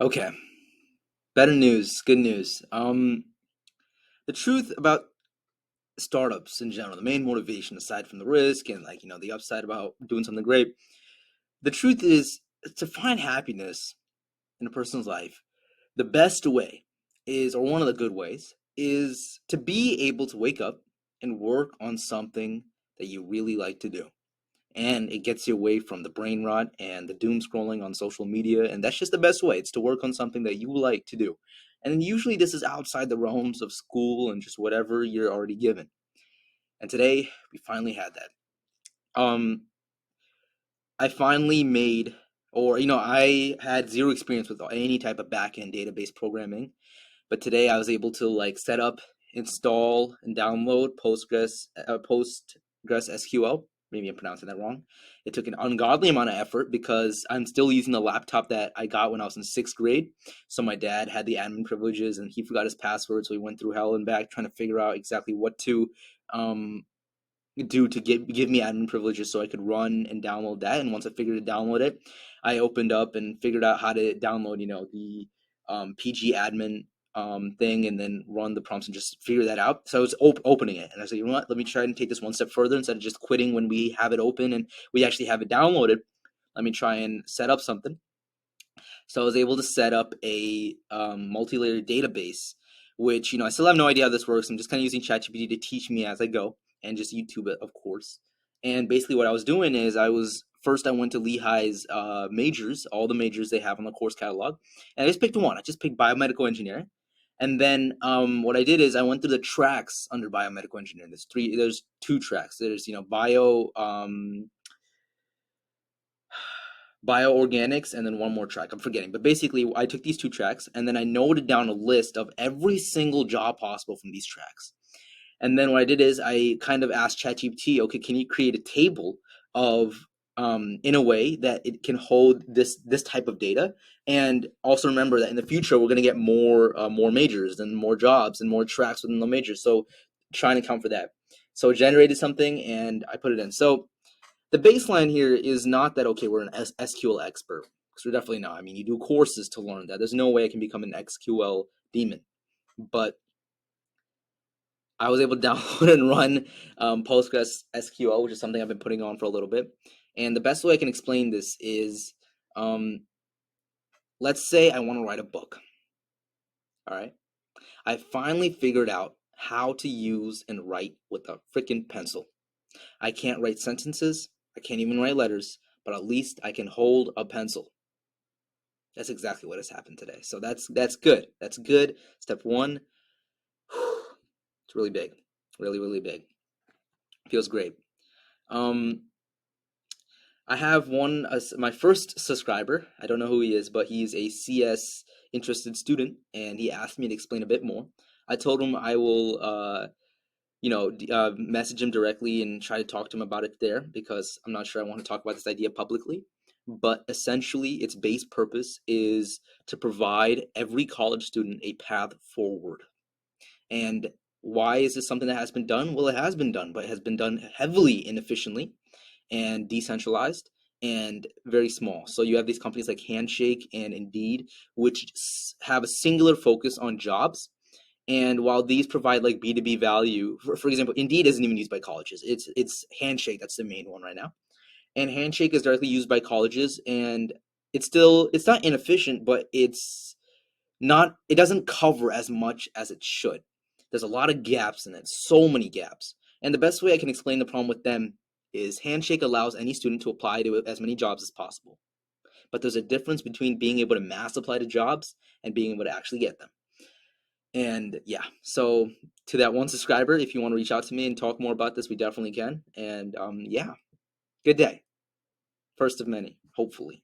Okay, better news, good news. The truth about startups in general, the main motivation aside from the risk and the upside about doing something great, the truth is to find happiness in a person's life, the best way is, or one of the good ways, is to be able to wake up and work on something that you really like to do. And it gets you away from the brain rot and the doom scrolling on social media, and that's just the best way. It's to work on something that you like to do, and usually this is outside the realms of school and just whatever you're already given. And today we finally had that. I finally made, or I had zero experience with any type of back-end database programming, but today I was able to set up, install, and download Postgres SQL. Maybe I'm pronouncing that wrong. It took an ungodly amount of effort because I'm still using the laptop that I got when I was in sixth grade. So my dad had the admin privileges and he forgot his password, so he went through hell and back trying to figure out exactly what to um, do to give me admin privileges so I could run and download that. And once I figured to download it, I opened up and figured out how to download, the PG admin thing, and then run the prompts and just figure that out. So I was opening it, and I said, you know what? Let me try and take this one step further. Instead of just quitting when we have it open and we actually have it downloaded, let me try and set up something. So I was able to set up a multi-layer database, which I still have no idea how this works. I'm just kind of using ChatGPT to teach me as I go, and just YouTube it, of course. And basically, what I was doing is I went to Lehigh's majors, all the majors they have on the course catalog, and I just picked one. I just picked biomedical engineering. And then what I did is I went through the tracks under biomedical engineering. There's two tracks. There's bioorganics, and then one more track I'm forgetting, but basically I took these two tracks and then I noted down a list of every single job possible from these tracks. And then what I did is I kind of asked ChatGPT, okay, can you create a table of in a way that it can hold this type of data, and also remember that in the future we're going to get more majors and more jobs and more tracks within the majors, so trying to account for that. So it generated something and I put it in. So the baseline here is not that, okay, we're an SQL expert, because we're definitely not. I mean, you do courses to learn that. There's no way I can become an SQL demon. But I was able to download and run Postgres SQL, which is something I've been putting on for a little bit. And the best way I can explain this is, um, let's say I want to write a book. All right. I finally figured out how to use and write with a freaking pencil. I can't write sentences. I can't even write letters, but at least I can hold a pencil. That's exactly what has happened today. So that's good. That's good. Step one. It's really big, really really big. Feels great. Um, I have my first subscriber. I don't know who he is, but he's a CS interested student, and he asked me to explain a bit more. I told him I will, message him directly and try to talk to him about it there, because I'm not sure I want to talk about this idea publicly. But essentially, its base purpose is to provide every college student a path forward. And why is this something that has been done? Well, it has been done, but it has been done heavily inefficiently and decentralized and very small. So you have these companies like Handshake and Indeed, which have a singular focus on jobs. And while these provide like B2B value, for example, Indeed isn't even used by colleges. It's Handshake that's the main one right now. And Handshake is directly used by colleges, and it's not inefficient, but it doesn't cover as much as it should. There's a lot of gaps in it, so many gaps. And the best way I can explain the problem with them is Handshake allows any student to apply to as many jobs as possible. But there's a difference between being able to mass apply to jobs and being able to actually get them. And yeah, so to that one subscriber, if you want to reach out to me and talk more about this, we definitely can. And yeah, good day. First of many, hopefully.